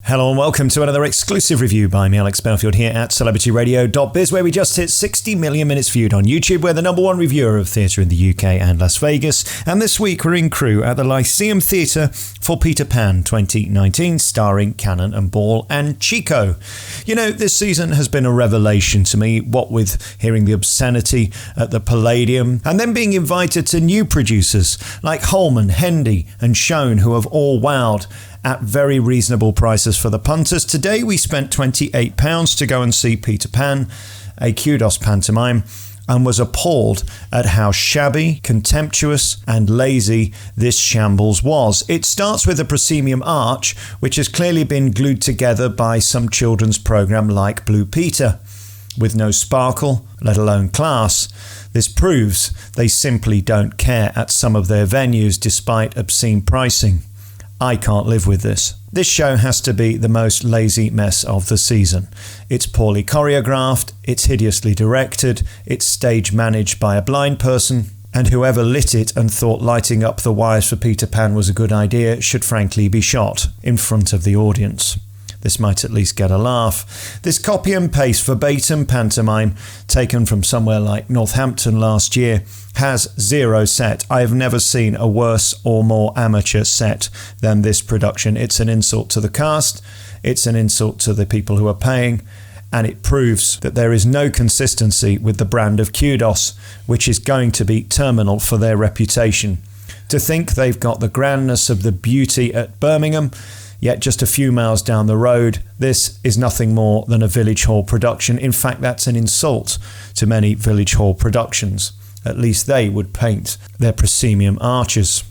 Hello and welcome to another exclusive review by me, Alex Belfield, here at celebrityradio.biz, where we just hit 60 million minutes viewed on YouTube. We're the number one reviewer of theatre in the UK and Las Vegas. And this week we're in Crewe at the Lyceum Theatre for Peter Pan 2019, starring Cannon and Ball and CHICO. You know, this season has been a revelation to me, what with hearing the obscenity at the Palladium and then being invited to new producers like Holman, Hendy and Schoen, who have all wowed at very reasonable prices for the punters. Today we spent £28 to go and see Peter Pan, a kudos pantomime, and was appalled at how shabby, contemptuous and lazy this shambles was. It starts with a proscenium arch, which has clearly been glued together by some children's programme like Blue Peter. With no sparkle, let alone class, this proves they simply don't care at some of their venues despite obscene pricing. I can't live with this. This show has to be the most lazy mess of the season. It's poorly choreographed, it's hideously directed, it's stage managed by a blind person, and whoever lit it and thought lighting up the wires for Peter Pan was a good idea should frankly be shot in front of the audience. This might at least get a laugh. This copy and paste verbatim pantomime, taken from somewhere like Northampton last year, has zero set. I have never seen a worse or more amateur set than this production. It's an insult to the cast, it's an insult to the people who are paying, and it proves that there is no consistency with the brand of kudos, which is going to be terminal for their reputation. To think they've got the grandness of the Beauty at Birmingham, yet just a few miles down the road, this is nothing more than a Village Hall production. In fact, that's an insult to many Village Hall productions. At least they would paint their proscenium arches.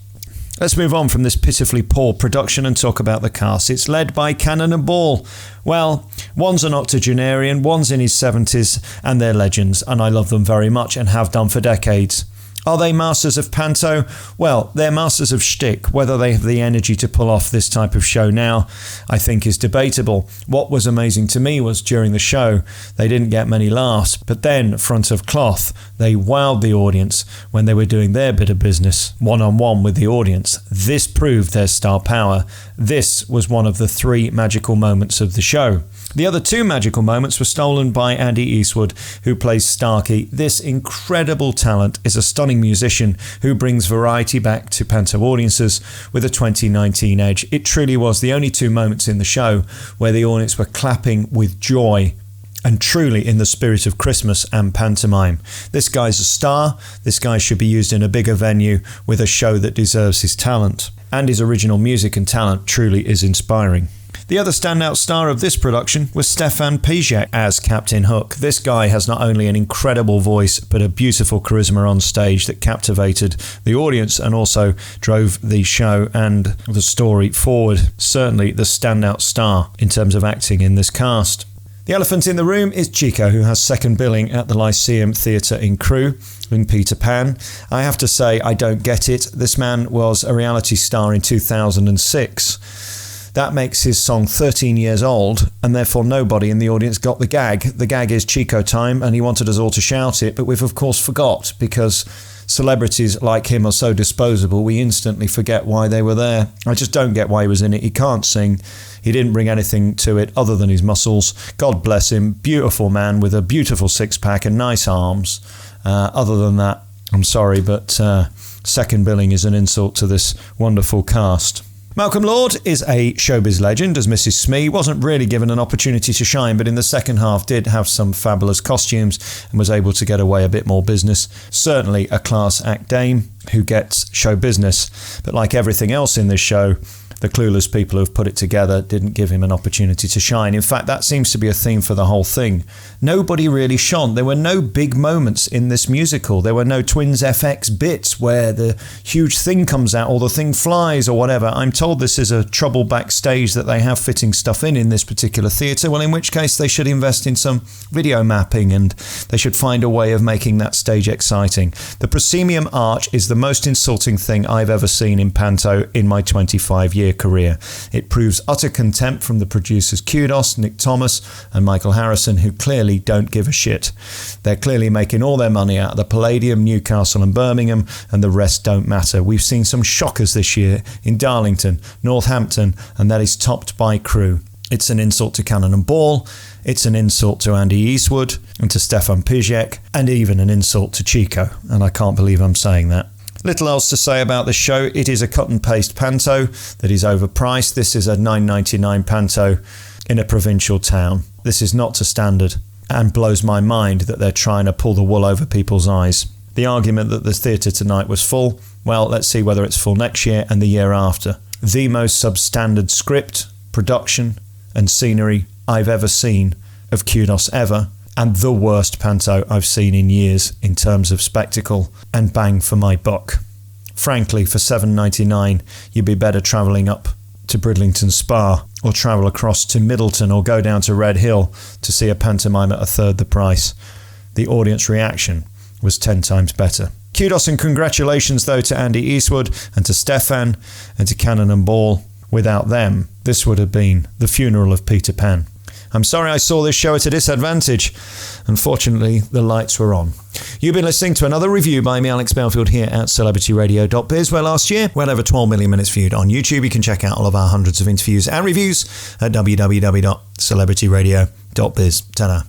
Let's move on from this pitifully poor production and talk about the cast. It's led by Cannon and Ball. Well, one's an octogenarian, one's in his 70s, and they're legends, and I love them very much and have done for decades. Are they masters of panto? Well, they're masters of shtick. Whether they have the energy to pull off this type of show now, I think is debatable. What was amazing to me was during the show, they didn't get many laughs, but then, front of cloth, they wowed the audience when they were doing their bit of business, one-on-one with the audience. This proved their star power. This was one of the three magical moments of the show. The other two magical moments were stolen by Andy Eastwood, who plays Starkey. This incredible talent is a stunning musician who brings variety back to panto audiences with a 2019 edge. It truly was the only two moments in the show where the audience were clapping with joy and truly in the spirit of Christmas and pantomime. This guy's a star. This guy should be used in a bigger venue with a show that deserves his talent. And his original music and talent truly is inspiring. The other standout star of this production was Stefan Pijak as Captain Hook. This guy has not only an incredible voice, but a beautiful charisma on stage that captivated the audience and also drove the show and the story forward. Certainly the standout star in terms of acting in this cast. The elephant in the room is CHICO, who has second billing at the Lyceum Theatre in Crewe in Peter Pan. I have to say, I don't get it. This man was a reality star in 2006. That makes his song 13 years old, and therefore nobody in the audience got the gag. The gag is CHICO time, and he wanted us all to shout it, but we've of course forgot, because celebrities like him are so disposable, we instantly forget why they were there. I just don't get why he was in it. He can't sing. He didn't bring anything to it other than his muscles. God bless him. Beautiful man with a beautiful six-pack and nice arms. Other than that, I'm sorry, but second billing is an insult to this wonderful cast. Malcolm Lord is a showbiz legend as Mrs. Smee. Wasn't really given an opportunity to shine, but in the second half did have some fabulous costumes and was able to get away a bit more business. Certainly a class act dame who gets show business. But like everything else in this show, the clueless people who have put it together didn't give him an opportunity to shine. In fact, that seems to be a theme for the whole thing. Nobody really shone. There were no big moments in this musical. There were no Twins FX bits where the huge thing comes out or the thing flies or whatever. I'm told this is a trouble backstage that they have fitting stuff in this particular theatre. Well, in which case they should invest in some video mapping and they should find a way of making that stage exciting. The proscenium arch is the most insulting thing I've ever seen in panto in my 25 years career. It proves utter contempt from the producers Kudos, Nick Thomas and Michael Harrison, who clearly don't give a shit. They're clearly making all their money out of the Palladium, Newcastle and Birmingham, and the rest don't matter. We've seen some shockers this year in Darlington, Northampton, and that is topped by Crewe. It's an insult to Cannon and Ball. It's an insult to Andy Eastwood and to Stefan Pijek, and even an insult to CHICO. And I can't believe I'm saying that. Little else to say about this show. It is a cut and paste panto that is overpriced. This is a $9.99 panto in a provincial town. This is not to standard and blows my mind that they're trying to pull the wool over people's eyes. The argument that the theatre tonight was full, well, let's see whether it's full next year and the year after. The most substandard script, production and scenery I've ever seen of Kudos ever, and the worst panto I've seen in years in terms of spectacle and bang for my buck. Frankly, for $7.99, you'd be better travelling up to Bridlington Spa or travel across to Middleton or go down to Red Hill to see a pantomime at a third the price. The audience reaction was 10 times better. Kudos and congratulations though to Andy Eastwood and to Stefan and to Cannon and Ball. Without them, this would have been the funeral of Peter Pan. I'm sorry I saw this show at a disadvantage. Unfortunately, the lights were on. You've been listening to another review by me, Alex Belfield, here at celebrityradio.biz, where last year, well over 12 million minutes viewed on YouTube. You can check out all of our hundreds of interviews and reviews at www.celebrityradio.biz. Ta-da.